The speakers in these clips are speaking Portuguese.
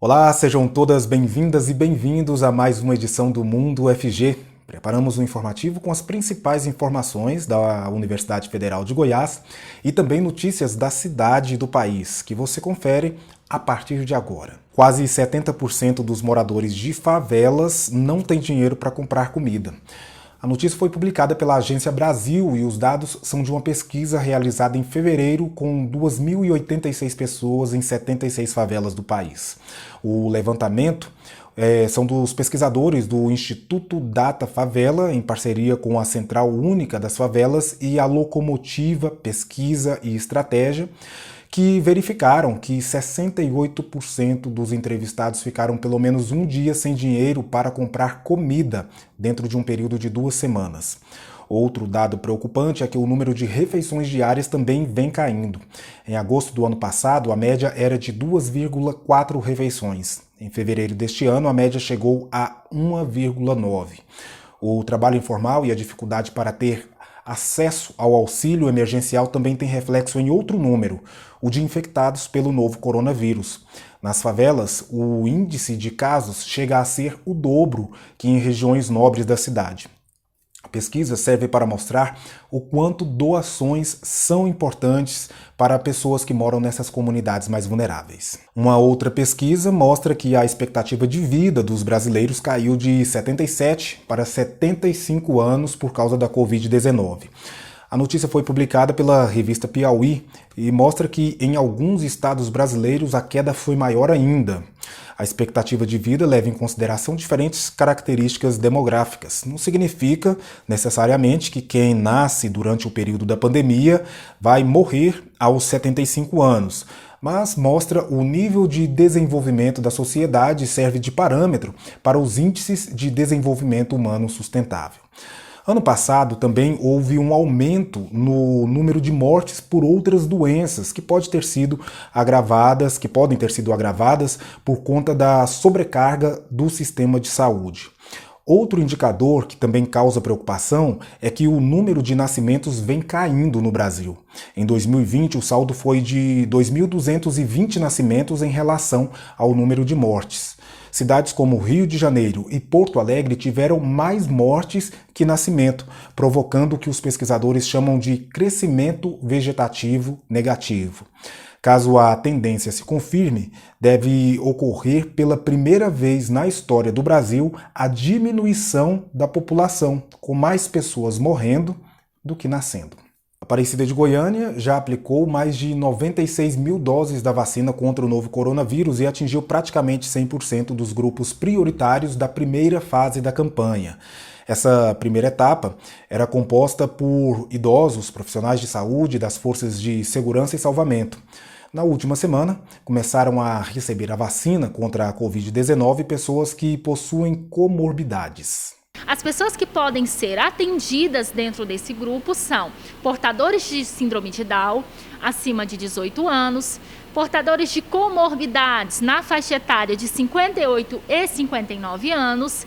Olá, sejam todas bem-vindas e bem-vindos a mais uma edição do Mundo UFG. Preparamos um informativo com as principais informações da Universidade Federal de Goiás e também notícias da cidade e do país, que você confere a partir de agora. Quase 70% dos moradores de favelas não têm dinheiro para comprar comida. A notícia foi publicada pela Agência Brasil e os dados são de uma pesquisa realizada em fevereiro com 2.086 pessoas em 76 favelas do país. O levantamento são dos pesquisadores do Instituto Data Favela, em parceria com a Central Única das Favelas e a Locomotiva Pesquisa e Estratégia, que verificaram que 68% dos entrevistados ficaram pelo menos um dia sem dinheiro para comprar comida dentro de um período de 2 semanas. Outro dado preocupante é que o número de refeições diárias também vem caindo. Em agosto do ano passado, a média era de 2,4 refeições. Em fevereiro deste ano, a média chegou a 1,9. O trabalho informal e a dificuldade para ter acesso ao auxílio emergencial também tem reflexo em outro número, o de infectados pelo novo coronavírus. Nas favelas, o índice de casos chega a ser o dobro que em regiões nobres da cidade. A pesquisa serve para mostrar o quanto doações são importantes para pessoas que moram nessas comunidades mais vulneráveis. Uma outra pesquisa mostra que a expectativa de vida dos brasileiros caiu de 77 para 75 anos por causa da Covid-19. A notícia foi publicada pela revista Piauí e mostra que em alguns estados brasileiros a queda foi maior ainda. A expectativa de vida leva em consideração diferentes características demográficas. Não significa necessariamente que quem nasce durante o período da pandemia vai morrer aos 75 anos, mas mostra o nível de desenvolvimento da sociedade e serve de parâmetro para os índices de desenvolvimento humano sustentável. Ano passado também houve um aumento no número de mortes por outras doenças que podem ter sido agravadas por conta da sobrecarga do sistema de saúde. Outro indicador que também causa preocupação é que o número de nascimentos vem caindo no Brasil. Em 2020, o saldo foi de 2.220 nascimentos em relação ao número de mortes. Cidades como Rio de Janeiro e Porto Alegre tiveram mais mortes que nascimento, provocando o que os pesquisadores chamam de crescimento vegetativo negativo. Caso a tendência se confirme, deve ocorrer pela primeira vez na história do Brasil a diminuição da população, com mais pessoas morrendo do que nascendo. Aparecida de Goiânia já aplicou mais de 96 mil doses da vacina contra o novo coronavírus e atingiu praticamente 100% dos grupos prioritários da primeira fase da campanha. Essa primeira etapa era composta por idosos, profissionais de saúde, das forças de segurança e salvamento. Na última semana, começaram a receber a vacina contra a Covid-19 pessoas que possuem comorbidades. As pessoas que podem ser atendidas dentro desse grupo são portadores de síndrome de Down, acima de 18 anos, portadores de comorbidades na faixa etária de 58 e 59 anos,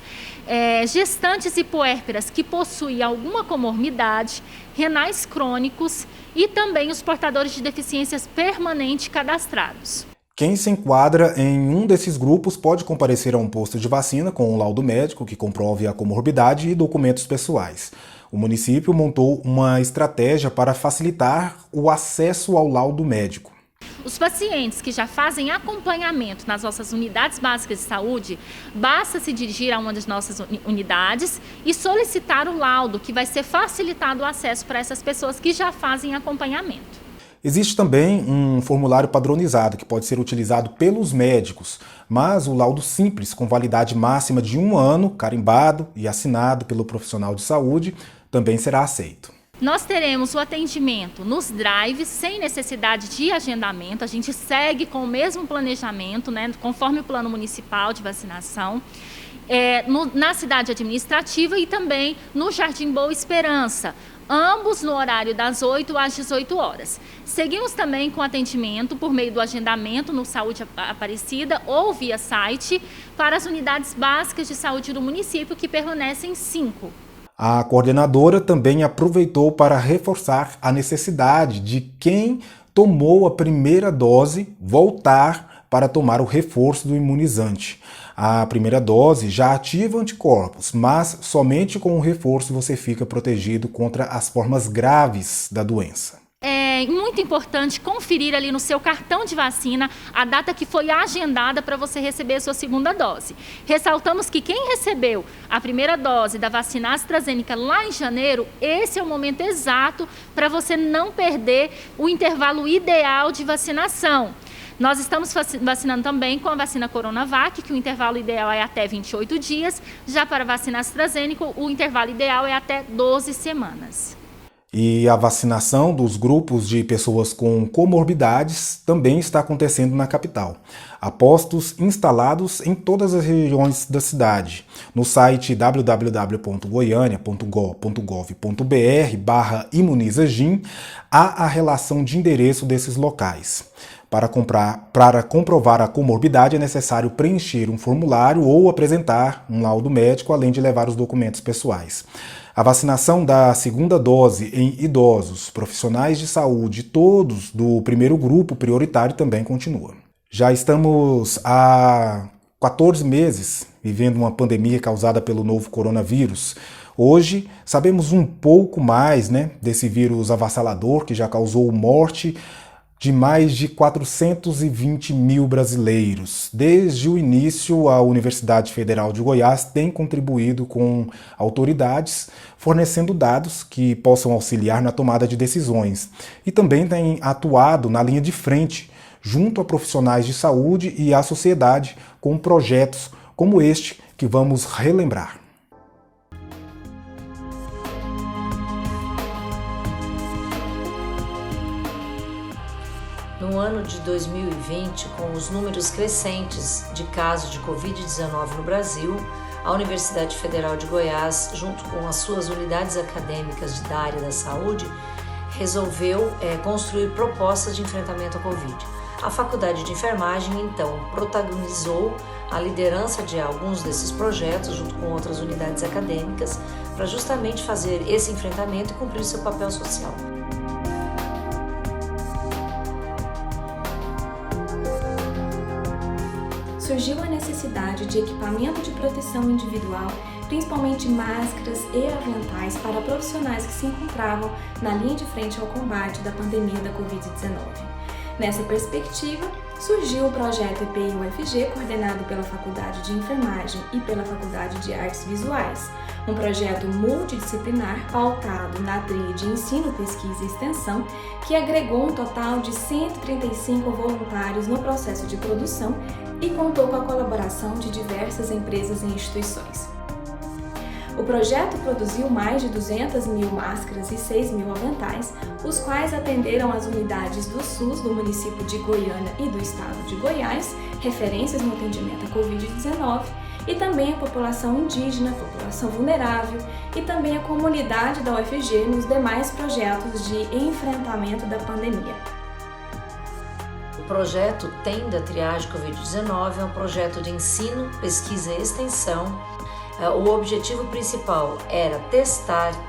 gestantes e puérperas que possuem alguma comorbidade, renais crônicos e também os portadores de deficiências permanentes cadastrados. Quem se enquadra em um desses grupos pode comparecer a um posto de vacina com um laudo médico que comprove a comorbidade e documentos pessoais. O município montou uma estratégia para facilitar o acesso ao laudo médico. Os pacientes que já fazem acompanhamento nas nossas unidades básicas de saúde, basta se dirigir a uma das nossas unidades e solicitar o laudo, que vai ser facilitado o acesso para essas pessoas que já fazem acompanhamento. Existe também um formulário padronizado que pode ser utilizado pelos médicos, mas o laudo simples, com validade máxima de 1 ano, carimbado e assinado pelo profissional de saúde, também será aceito. Nós teremos o atendimento nos drives, sem necessidade de agendamento. A gente segue com o mesmo planejamento, conforme o plano municipal de vacinação. Na cidade administrativa e também no Jardim Boa Esperança, ambos no horário das 8 às 18 horas. Seguimos também com atendimento por meio do agendamento no Saúde Aparecida ou via site para as unidades básicas de saúde do município, que permanecem 5. A coordenadora também aproveitou para reforçar a necessidade de quem tomou a primeira dose voltar para tomar o reforço do imunizante. A primeira dose já ativa anticorpos, mas somente com o reforço você fica protegido contra as formas graves da doença. É muito importante conferir ali no seu cartão de vacina a data que foi agendada para você receber a sua segunda dose. Ressaltamos que quem recebeu a primeira dose da vacina AstraZeneca lá em janeiro, esse é o momento exato para você não perder o intervalo ideal de vacinação. Nós estamos vacinando também com a vacina Coronavac, que o intervalo ideal é até 28 dias. Já para a vacina AstraZeneca, o intervalo ideal é até 12 semanas. E a vacinação dos grupos de pessoas com comorbidades também está acontecendo na capital. Há postos instalados em todas as regiões da cidade. No site www.goiania.gov.br/imunizagin há a relação de endereço desses locais. Para comprovar a comorbidade é necessário preencher um formulário ou apresentar um laudo médico, além de levar os documentos pessoais. A vacinação da segunda dose em idosos, profissionais de saúde, todos do primeiro grupo prioritário também continua. Já estamos há 14 meses vivendo uma pandemia causada pelo novo coronavírus. Hoje sabemos um pouco mais, desse vírus avassalador que já causou morte de mais de 420 mil brasileiros. Desde o início, a Universidade Federal de Goiás tem contribuído com autoridades, fornecendo dados que possam auxiliar na tomada de decisões. E também tem atuado na linha de frente, junto a profissionais de saúde e à sociedade, com projetos como este que vamos relembrar. No ano de 2020, com os números crescentes de casos de Covid-19 no Brasil, a Universidade Federal de Goiás, junto com as suas unidades acadêmicas da área da saúde, resolveu construir propostas de enfrentamento à Covid. A Faculdade de Enfermagem, então, protagonizou a liderança de alguns desses projetos, junto com outras unidades acadêmicas, para justamente fazer esse enfrentamento e cumprir seu papel social. Surgiu a necessidade de equipamento de proteção individual, principalmente máscaras e aventais para profissionais que se encontravam na linha de frente ao combate da pandemia da Covid-19. Nessa perspectiva, surgiu o projeto EPI-UFG, coordenado pela Faculdade de Enfermagem e pela Faculdade de Artes Visuais, um projeto multidisciplinar pautado na tríade Ensino, Pesquisa e Extensão, que agregou um total de 135 voluntários no processo de produção e contou com a colaboração de diversas empresas e instituições. O projeto produziu mais de 200 mil máscaras e 6 mil aventais, os quais atenderam as unidades do SUS do município de Goiânia e do estado de Goiás, referências no atendimento à Covid-19, e também a população indígena, população vulnerável e também a comunidade da UFG nos demais projetos de enfrentamento da pandemia. O projeto Tenda Triagem Covid-19 é um projeto de ensino, pesquisa e extensão. O objetivo principal era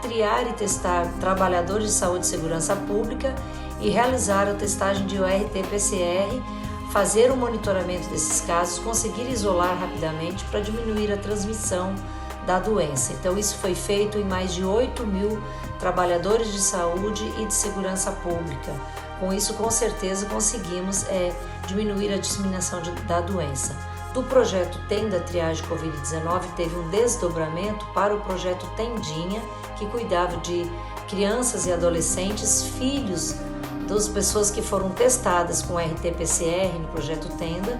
triar e testar trabalhadores de saúde e segurança pública e realizar a testagem de RT-PCR, fazer o monitoramento desses casos, conseguir isolar rapidamente para diminuir a transmissão da doença. Então isso foi feito em mais de 8 mil trabalhadores de saúde e de segurança pública. Com isso, com certeza, conseguimos diminuir a disseminação da doença. Do projeto Tenda Triagem Covid-19 teve um desdobramento para o projeto Tendinha, que cuidava de crianças e adolescentes, filhos das pessoas que foram testadas com RT-PCR no projeto Tenda.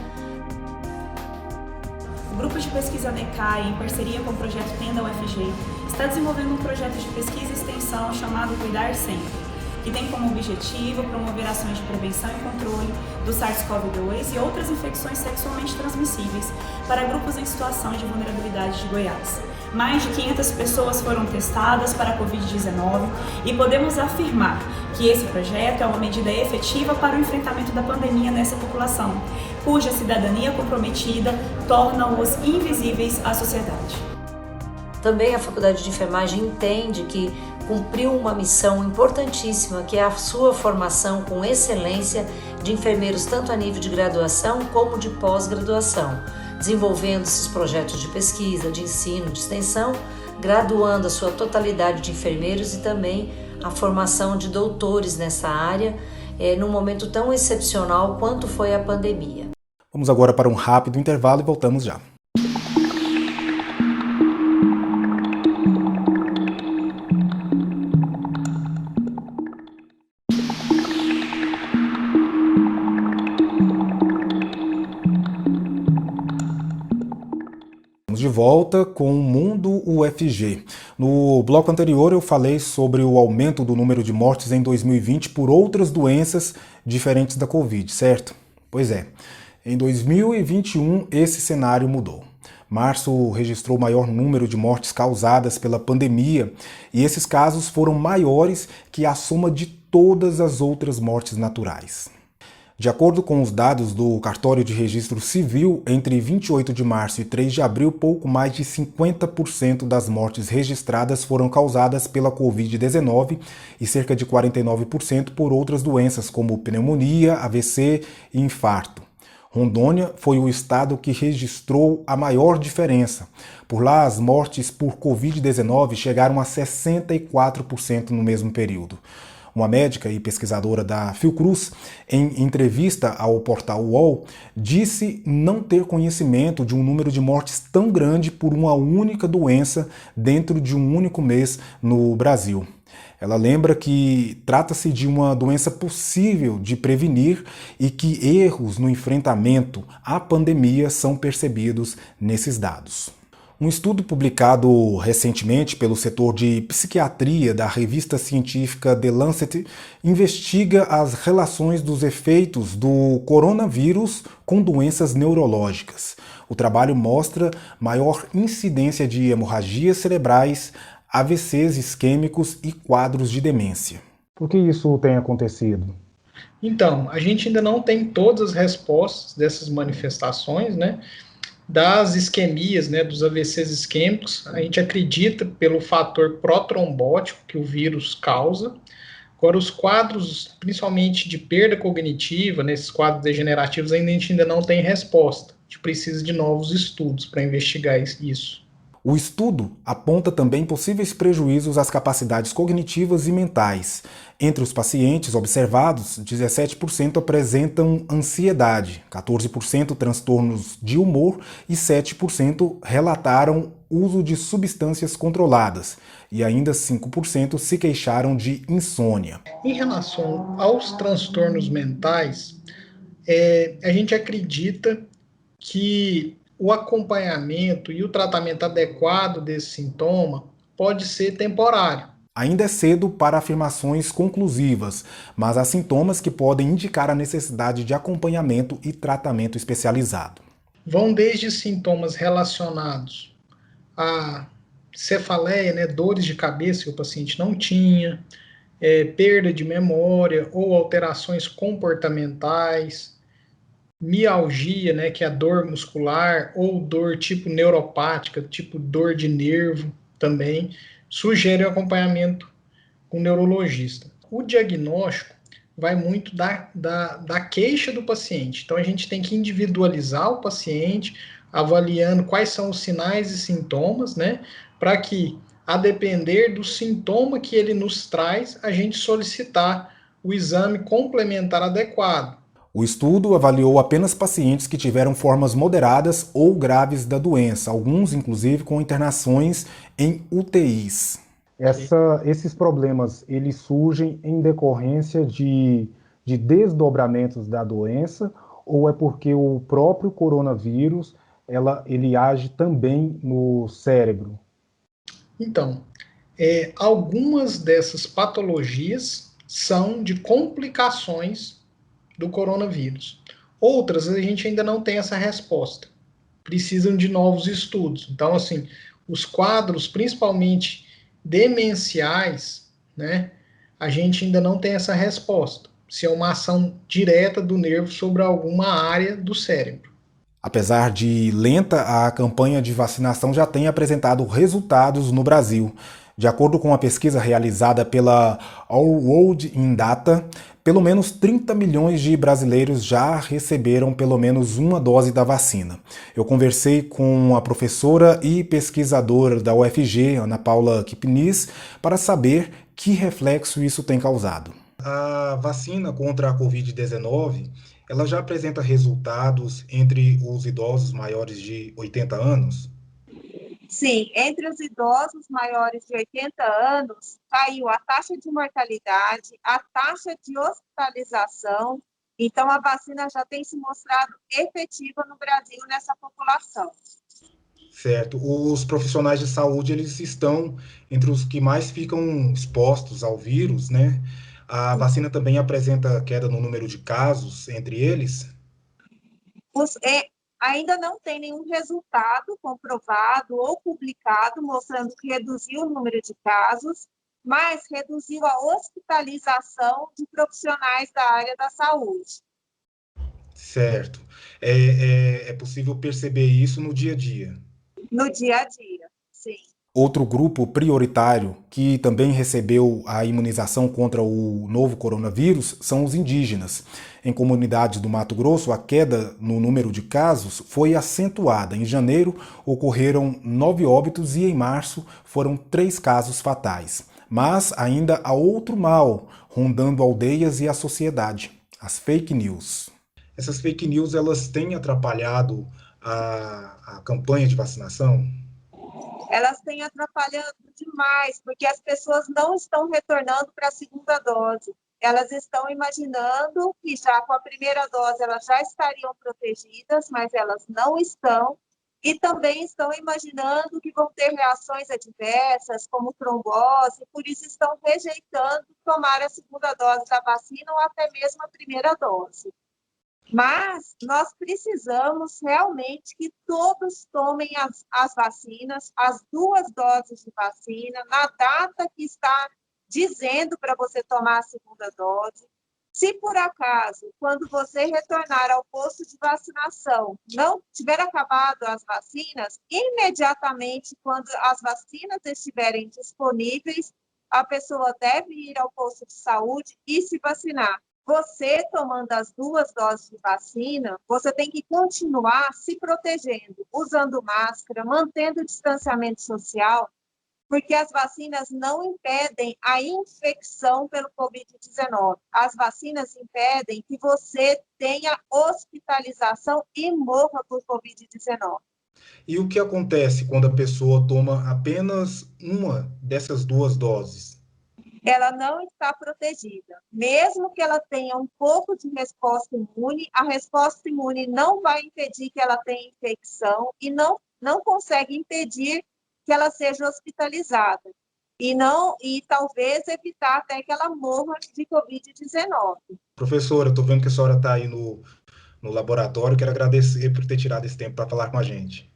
O Grupo de Pesquisa DECAI, em parceria com o projeto Tenda UFG, está desenvolvendo um projeto de pesquisa e extensão chamado Cuidar Sempre, que tem como objetivo promover ações de prevenção e controle do SARS-CoV-2 e outras infecções sexualmente transmissíveis para grupos em situação de vulnerabilidade de Goiás. Mais de 500 pessoas foram testadas para a Covid-19 e podemos afirmar que esse projeto é uma medida efetiva para o enfrentamento da pandemia nessa população, cuja cidadania comprometida torna-os invisíveis à sociedade. Também a Faculdade de Enfermagem entende que cumpriu uma missão importantíssima, que é a sua formação com excelência de enfermeiros tanto a nível de graduação como de pós-graduação, desenvolvendo esses projetos de pesquisa, de ensino, de extensão, graduando a sua totalidade de enfermeiros e também a formação de doutores nessa área, num momento tão excepcional quanto foi a pandemia. Vamos agora para um rápido intervalo e voltamos já. De volta com o Mundo UFG. No bloco anterior eu falei sobre o aumento do número de mortes em 2020 por outras doenças diferentes da Covid, certo? Pois é, em 2021 esse cenário mudou. Março registrou o maior número de mortes causadas pela pandemia e esses casos foram maiores que a soma de todas as outras mortes naturais. De acordo com os dados do Cartório de Registro Civil, entre 28 de março e 3 de abril, pouco mais de 50% das mortes registradas foram causadas pela Covid-19 e cerca de 49% por outras doenças como pneumonia, AVC e infarto. Rondônia foi o estado que registrou a maior diferença. Por lá, as mortes por Covid-19 chegaram a 64% no mesmo período. Uma médica e pesquisadora da Fiocruz, em entrevista ao portal UOL, disse não ter conhecimento de um número de mortes tão grande por uma única doença dentro de um único mês no Brasil. Ela lembra que trata-se de uma doença possível de prevenir e que erros no enfrentamento à pandemia são percebidos nesses dados. Um estudo publicado recentemente pelo setor de psiquiatria da revista científica The Lancet investiga as relações dos efeitos do coronavírus com doenças neurológicas. O trabalho mostra maior incidência de hemorragias cerebrais, AVCs isquêmicos e quadros de demência. Por que isso tem acontecido? Então, a gente ainda não tem todas as respostas dessas manifestações, né? Das isquemias, né, dos AVCs isquêmicos, a gente acredita pelo fator protrombótico que o vírus causa. Agora, os quadros, principalmente de perda cognitiva, nesses quadros degenerativos, a gente ainda não tem resposta. A gente precisa de novos estudos para investigar isso. O estudo aponta também possíveis prejuízos às capacidades cognitivas e mentais. Entre os pacientes observados, 17% apresentam ansiedade, 14% transtornos de humor e 7% relataram uso de substâncias controladas e ainda 5% se queixaram de insônia. Em relação aos transtornos mentais, a gente acredita que o acompanhamento e o tratamento adequado desse sintoma pode ser temporário. Ainda é cedo para afirmações conclusivas, mas há sintomas que podem indicar a necessidade de acompanhamento e tratamento especializado. Vão desde sintomas relacionados a cefaleia, né, dores de cabeça que o paciente não tinha, perda de memória ou alterações comportamentais, mialgia, né, que é a dor muscular, ou dor tipo neuropática, tipo dor de nervo também, sugere acompanhamento com o neurologista. O diagnóstico vai muito da queixa do paciente, então a gente tem que individualizar o paciente, avaliando quais são os sinais e sintomas, né, para que, a depender do sintoma que ele nos traz, a gente solicitar o exame complementar adequado. O estudo avaliou apenas pacientes que tiveram formas moderadas ou graves da doença, alguns inclusive com internações em UTIs. Esses problemas, eles surgem em decorrência de desdobramentos da doença ou é porque o próprio coronavírus ele age também no cérebro? Então, algumas dessas patologias são de complicações do coronavírus. Outras, a gente ainda não tem essa resposta. Precisam de novos estudos. Então, assim, os quadros, principalmente demenciais, né, a gente ainda não tem essa resposta. Se é uma ação direta do nervo sobre alguma área do cérebro. Apesar de lenta, a campanha de vacinação já tem apresentado resultados no Brasil. De acordo com a pesquisa realizada pela All World in Data, pelo menos 30 milhões de brasileiros já receberam pelo menos uma dose da vacina. Eu conversei com a professora e pesquisadora da UFG, Ana Paula Kipnis, para saber que reflexo isso tem causado. A vacina contra a Covid-19, ela já apresenta resultados entre os idosos maiores de 80 anos? Sim, entre os idosos maiores de 80 anos, caiu a taxa de mortalidade, a taxa de hospitalização. Então, a vacina já tem se mostrado efetiva no Brasil nessa população. Certo. Os profissionais de saúde, eles estão entre os que mais ficam expostos ao vírus, né? A vacina também apresenta queda no número de casos entre eles? Ainda não tem nenhum resultado comprovado ou publicado mostrando que reduziu o número de casos, mas reduziu a hospitalização de profissionais da área da saúde. Certo. É possível perceber isso no dia a dia? No dia a dia, sim. Outro grupo prioritário que também recebeu a imunização contra o novo coronavírus são os indígenas. Em comunidades do Mato Grosso, a queda no número de casos foi acentuada. Em janeiro, ocorreram 9 óbitos e em março foram 3 casos fatais. Mas ainda há outro mal rondando aldeias e a sociedade: as fake news. Essas fake news, elas têm atrapalhado a campanha de vacinação? Elas têm atrapalhado demais, porque as pessoas não estão retornando para a segunda dose. Elas estão imaginando que já com a primeira dose elas já estariam protegidas, mas elas não estão. E também estão imaginando que vão ter reações adversas, como trombose, por isso estão rejeitando tomar a segunda dose da vacina ou até mesmo a primeira dose. Mas nós precisamos realmente que todos tomem as vacinas, as 2 doses de vacina, na data que está dizendo para você tomar a segunda dose. Se por acaso, quando você retornar ao posto de vacinação, não tiver acabado as vacinas, imediatamente, quando as vacinas estiverem disponíveis, a pessoa deve ir ao posto de saúde e se vacinar. Você tomando as 2 doses de vacina, você tem que continuar se protegendo, usando máscara, mantendo o distanciamento social, porque as vacinas não impedem a infecção pelo Covid-19. As vacinas impedem que você tenha hospitalização e morra por Covid-19. E o que acontece quando a pessoa toma apenas uma dessas 2 doses? Ela não está protegida. Mesmo que ela tenha um pouco de resposta imune, a resposta imune não vai impedir que ela tenha infecção e não consegue impedir que ela seja hospitalizada. E talvez evitar até que ela morra de Covid-19. Professora, estou vendo que a senhora está aí no laboratório. Quero agradecer por ter tirado esse tempo para falar com a gente.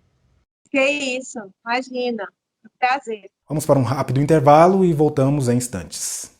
Que isso, imagina. Prazer. Vamos para um rápido intervalo e voltamos em instantes.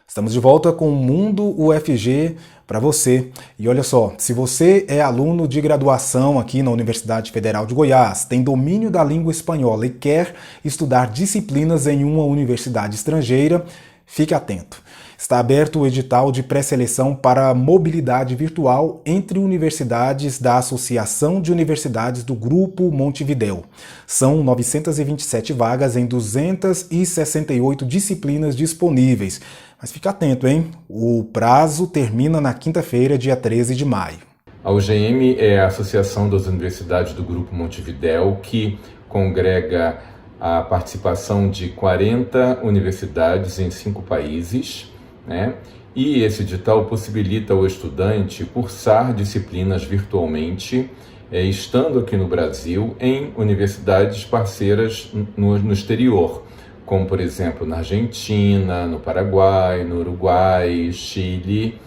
Estamos de volta com o Mundo UFG para você. E olha só, se você é aluno de graduação aqui na Universidade Federal de Goiás, tem domínio da língua espanhola e quer estudar disciplinas em uma universidade estrangeira, fique atento. Está aberto o edital de pré-seleção para mobilidade virtual entre universidades da Associação de Universidades do Grupo Montevidéu. São 927 vagas em 268 disciplinas disponíveis. Mas fica atento, hein? O prazo termina na quinta-feira, dia 13 de maio. A UGM é a Associação das Universidades do Grupo Montevidéu, que congrega a participação de 40 universidades em 5 países, né? E esse edital possibilita ao estudante cursar disciplinas virtualmente, estando aqui no Brasil, em universidades parceiras no exterior, como, por exemplo, na Argentina, no Paraguai, no Uruguai, Chile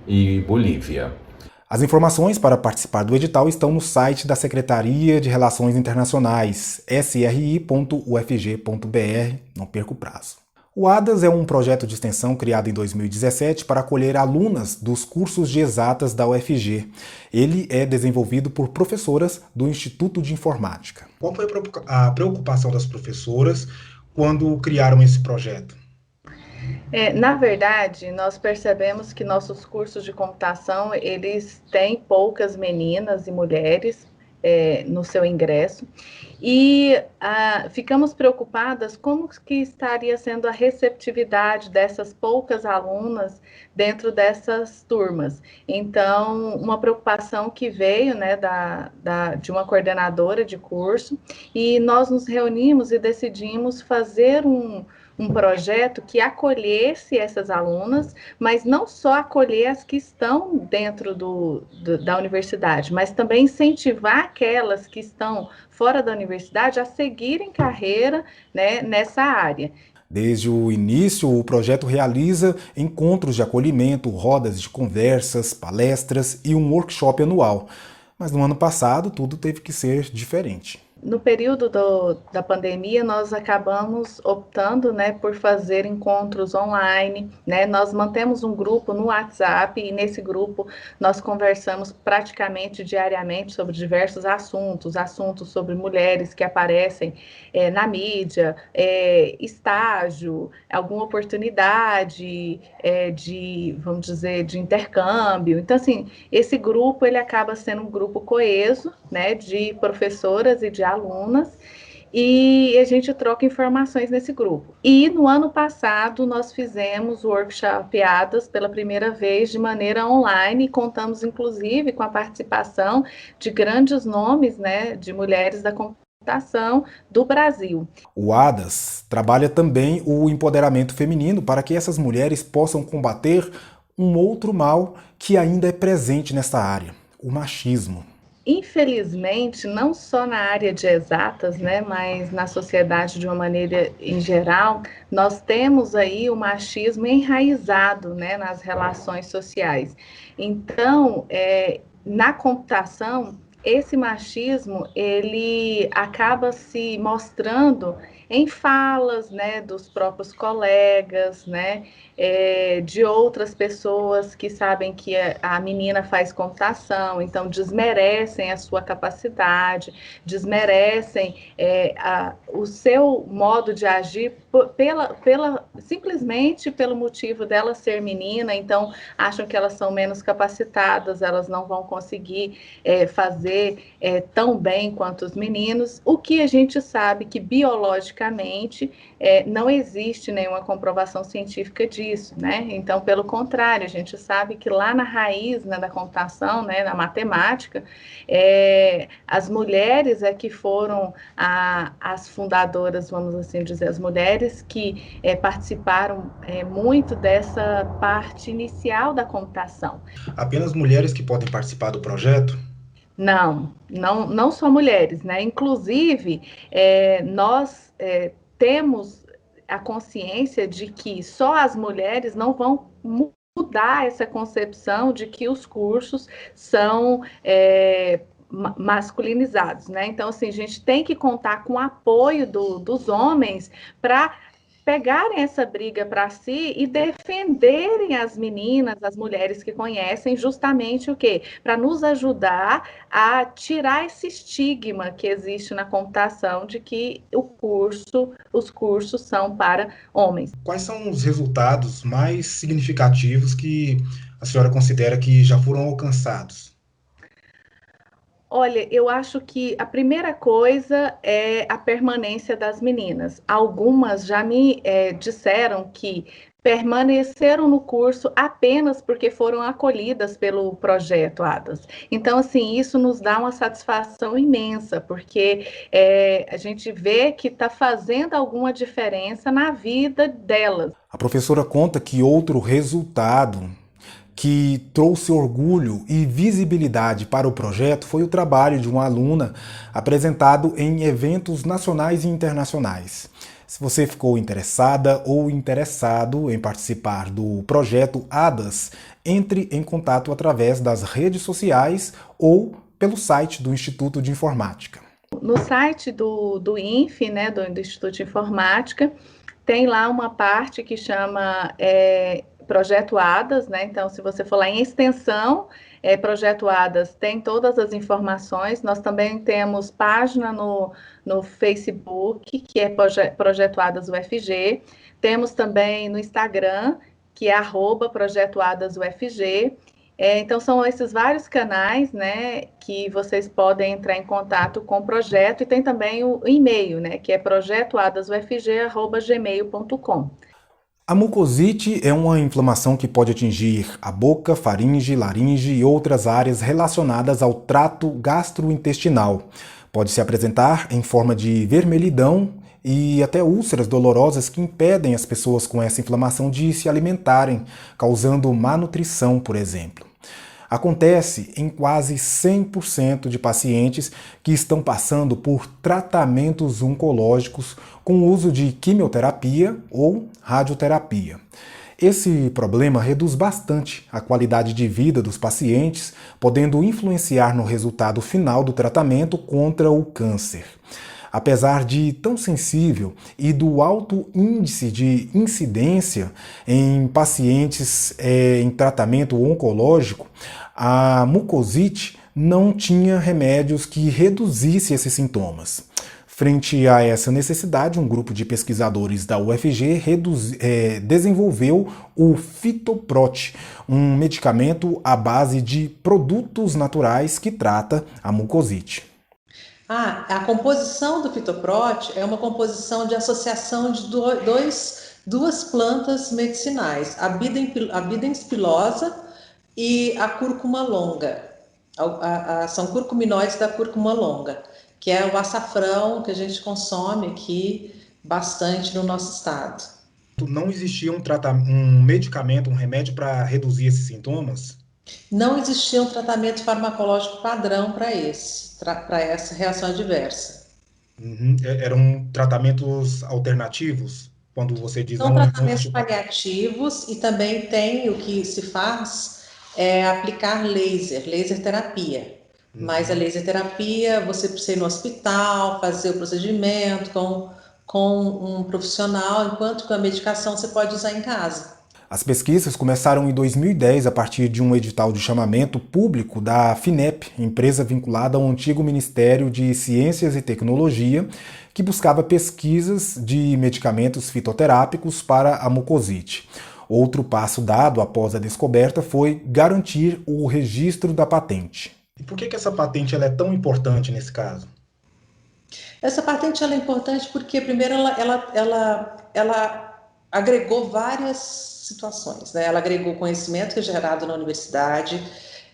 e Bolívia. As informações para participar do edital estão no site da Secretaria de Relações Internacionais, sri.ufg.br, não perca o prazo. O ADAS é um projeto de extensão criado em 2017 para acolher alunas dos cursos de exatas da UFG. Ele é desenvolvido por professoras do Instituto de Informática. Qual foi a preocupação das professoras quando criaram esse projeto? Na verdade, nós percebemos que nossos cursos de computação, eles têm poucas meninas e mulheres no seu ingresso, e ficamos preocupadas como que estaria sendo a receptividade dessas poucas alunas dentro dessas turmas. Então, uma preocupação que veio, né, de uma coordenadora de curso, e nós nos reunimos e decidimos fazer um projeto que acolhesse essas alunas, mas não só acolher as que estão dentro da universidade, mas também incentivar aquelas que estão fora da universidade a seguirem carreira, né, nessa área. Desde o início, o projeto realiza encontros de acolhimento, rodas de conversas, palestras e um workshop anual. Mas no ano passado, tudo teve que ser diferente. No período da pandemia, nós acabamos optando, né, por fazer encontros online, né? Nós mantemos um grupo no WhatsApp e nesse grupo nós conversamos praticamente diariamente sobre diversos assuntos sobre mulheres que aparecem na mídia, estágio, alguma oportunidade vamos dizer, de intercâmbio. Então, assim, esse grupo ele acaba sendo um grupo coeso, né, de professoras e de alunas, e a gente troca informações nesse grupo. E no ano passado nós fizemos o workshop ADAS pela primeira vez de maneira online, e contamos inclusive com a participação de grandes nomes, né, de mulheres da computação do Brasil. O ADAS trabalha também o empoderamento feminino para que essas mulheres possam combater um outro mal que ainda é presente nessa área, o machismo. Infelizmente, não só na área de exatas, né, mas na sociedade de uma maneira em geral, nós temos aí o machismo enraizado, né, nas relações sociais. Então, na computação, esse machismo, ele acaba se mostrando em falas, né, dos próprios colegas, né, de outras pessoas que sabem que a menina faz computação, então desmerecem a sua capacidade, desmerecem o seu modo de agir simplesmente pelo motivo dela ser menina, então acham que elas são menos capacitadas, elas não vão conseguir fazer tão bem quanto os meninos, o que a gente sabe que biologicamente não existe nenhuma comprovação científica disso, né? Então, pelo contrário, a gente sabe que lá na raiz, né, da computação, né, na matemática, as mulheres que foram as fundadoras, vamos assim dizer, as mulheres que participaram muito dessa parte inicial da computação. Apenas mulheres que podem participar do projeto? Não só mulheres, né? Inclusive, nós temos a consciência de que só as mulheres não vão mudar essa concepção de que os cursos são masculinizados, né? Então, assim, a gente tem que contar com o apoio dos homens para pegarem essa briga para si e defenderem as meninas, as mulheres que conhecem, justamente o quê? Para nos ajudar a tirar esse estigma que existe na computação de que os cursos são para homens. Quais são os resultados mais significativos que a senhora considera que já foram alcançados? Olha, eu acho que a primeira coisa é a permanência das meninas. Algumas já me disseram que permaneceram no curso apenas porque foram acolhidas pelo projeto ADAS. Então, assim, isso nos dá uma satisfação imensa, porque a gente vê que está fazendo alguma diferença na vida delas. A professora conta que outro resultado que trouxe orgulho e visibilidade para o projeto foi o trabalho de uma aluna apresentado em eventos nacionais e internacionais. Se você ficou interessada ou interessado em participar do projeto ADAS, entre em contato através das redes sociais ou pelo site do Instituto de Informática. No site do INF, né, do Instituto de Informática, tem lá uma parte que chama Projeto ADAS, né? Então, se você for lá em extensão, Projeto ADAS tem todas as informações. Nós também temos página no Facebook, que é Projeto ADAS UFG. Temos também no Instagram, que é @Projeto ADAS UFG. Então, são esses vários canais, né, que vocês podem entrar em contato com o projeto, e tem também o e-mail, né, que é projetoadasufg@gmail.com. A mucosite é uma inflamação que pode atingir a boca, faringe, laringe e outras áreas relacionadas ao trato gastrointestinal. Pode se apresentar em forma de vermelhidão e até úlceras dolorosas que impedem as pessoas com essa inflamação de se alimentarem, causando má nutrição, por exemplo. Acontece em quase 100% de pacientes que estão passando por tratamentos oncológicos com o uso de quimioterapia ou radioterapia. Esse problema reduz bastante a qualidade de vida dos pacientes, podendo influenciar no resultado final do tratamento contra o câncer. Apesar de tão sensível e do alto índice de incidência em pacientes em tratamento oncológico, a mucosite não tinha remédios que reduzissem esses sintomas. Frente a essa necessidade, um grupo de pesquisadores da UFG desenvolveu o Fitoprot, um medicamento à base de produtos naturais que trata a mucosite. A composição do Fitoprot é uma composição de associação de duas plantas medicinais, a Bidens pilosa e a cúrcuma longa. São curcuminoides da cúrcuma longa, que é o açafrão que a gente consome aqui bastante no nosso estado. Não existia um medicamento, um remédio para reduzir esses sintomas? Não existia um tratamento farmacológico padrão para essa reação adversa. Eram tratamentos alternativos? Quando você diz São tratamentos paliativos, e também tem o que se faz aplicar laser terapia. Mas a laser terapia, você precisa ir no hospital, fazer o procedimento com um profissional, enquanto que a medicação você pode usar em casa. As pesquisas começaram em 2010 a partir de um edital de chamamento público da FINEP, empresa vinculada ao antigo Ministério de Ciências e Tecnologia, que buscava pesquisas de medicamentos fitoterápicos para a mucosite. Outro passo dado após a descoberta foi garantir o registro da patente. E por que essa patente ela é tão importante nesse caso? Essa patente ela é importante porque, primeiro, ela agregou várias situações, né? Ela agregou conhecimento que é gerado na universidade,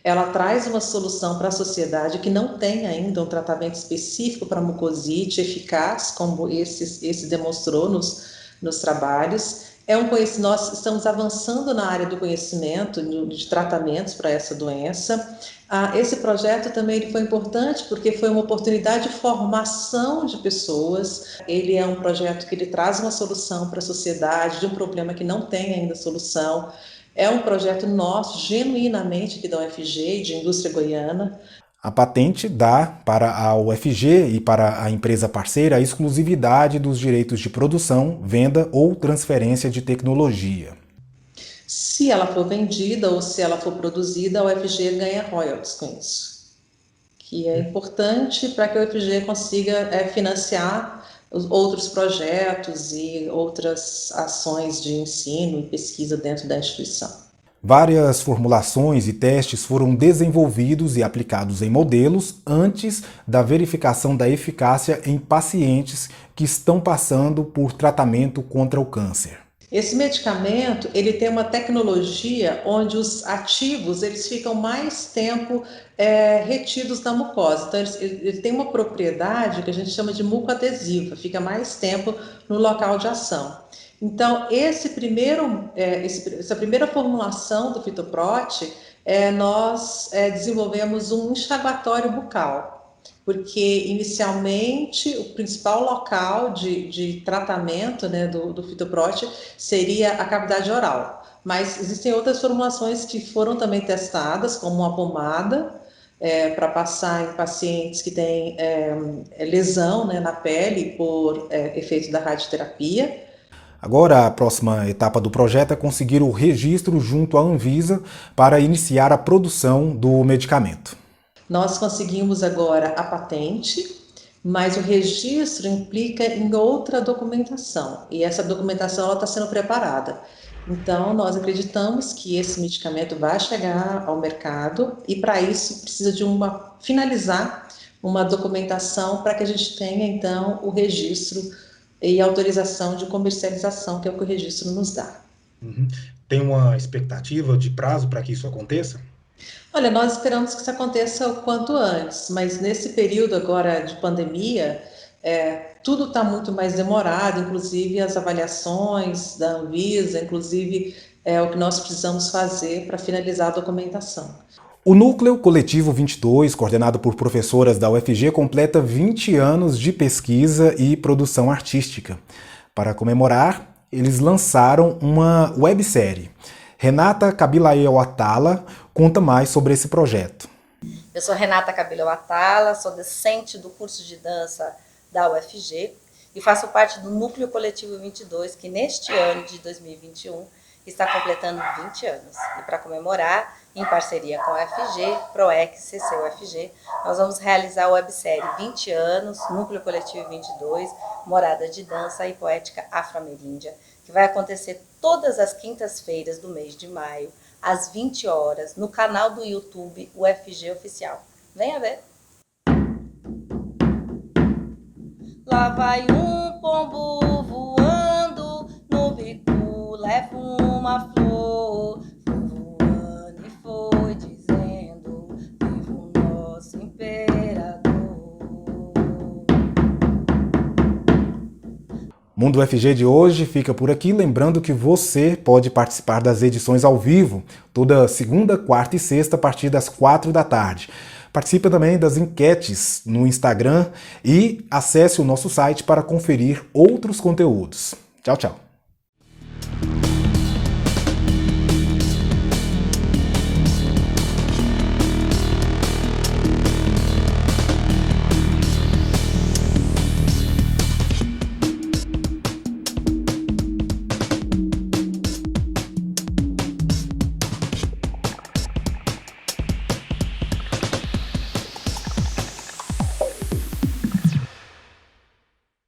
ela traz uma solução para a sociedade que não tem ainda um tratamento específico para mucosite eficaz, como esse demonstrou nos trabalhos. Nós estamos avançando na área do conhecimento, de tratamentos para essa doença. Esse projeto também ele foi importante porque foi uma oportunidade de formação de pessoas. Ele é um projeto que ele traz uma solução para a sociedade de um problema que não tem ainda solução. É um projeto nosso, genuinamente, aqui da UFG, de indústria goiana. A patente dá para a UFG e para a empresa parceira a exclusividade dos direitos de produção, venda ou transferência de tecnologia. Se ela for vendida ou se ela for produzida, a UFG ganha royalties com isso, que é importante para que a UFG consiga financiar os outros projetos e outras ações de ensino e pesquisa dentro da instituição. Várias formulações e testes foram desenvolvidos e aplicados em modelos antes da verificação da eficácia em pacientes que estão passando por tratamento contra o câncer. Esse medicamento, ele tem uma tecnologia onde os ativos, eles ficam mais tempo retidos na mucosa. Então, ele tem uma propriedade que a gente chama de mucoadesiva, fica mais tempo no local de ação. Então, essa primeira formulação do Fitoprot, nós desenvolvemos um enxaguatório bucal. porque inicialmente o principal local de tratamento, né, do fitoprote seria a cavidade oral, mas existem outras formulações que foram também testadas, como uma pomada, para passar em pacientes que têm lesão, né, na pele por efeito da radioterapia. Agora, a próxima etapa do projeto é conseguir o registro junto à Anvisa para iniciar a produção do medicamento. Nós conseguimos agora a patente, mas o registro implica em outra documentação, e essa documentação está sendo preparada. Então, nós acreditamos que esse medicamento vai chegar ao mercado e, para isso, precisa de finalizar uma documentação para que a gente tenha, então, o registro e autorização de comercialização, que é o que o registro nos dá. Uhum. Tem uma expectativa de prazo para que isso aconteça? Olha, nós esperamos que isso aconteça o quanto antes, mas nesse período agora de pandemia, tudo está muito mais demorado, inclusive as avaliações da Anvisa, inclusive o que nós precisamos fazer para finalizar a documentação. O Núcleo Coletivo 22, coordenado por professoras da UFG, completa 20 anos de pesquisa e produção artística. Para comemorar, eles lançaram uma websérie. Renata Kabilael Atala conta mais sobre esse projeto. Eu sou Renata Kabilael Atala, sou docente do curso de dança da UFG e faço parte do Núcleo Coletivo 22, que neste ano de 2021 está completando 20 anos. E para comemorar, em parceria com a UFG, PROEC, CC-UFG, nós vamos realizar a websérie 20 anos, Núcleo Coletivo 22, Morada de Dança e Poética Afro-Ameríndia, que vai acontecer todas as quintas-feiras do mês de maio, às 20 horas, no canal do YouTube UFG Oficial. Venha ver! Lá vai um pombo voando, no bico leva uma flor. Foi voando e foi dizendo, viva o nosso imperador. Mundo UFG de hoje fica por aqui, lembrando que você pode participar das edições ao vivo, toda segunda, quarta e sexta, a partir das 4 da tarde. Participe também das enquetes no Instagram e acesse o nosso site para conferir outros conteúdos. Tchau, tchau!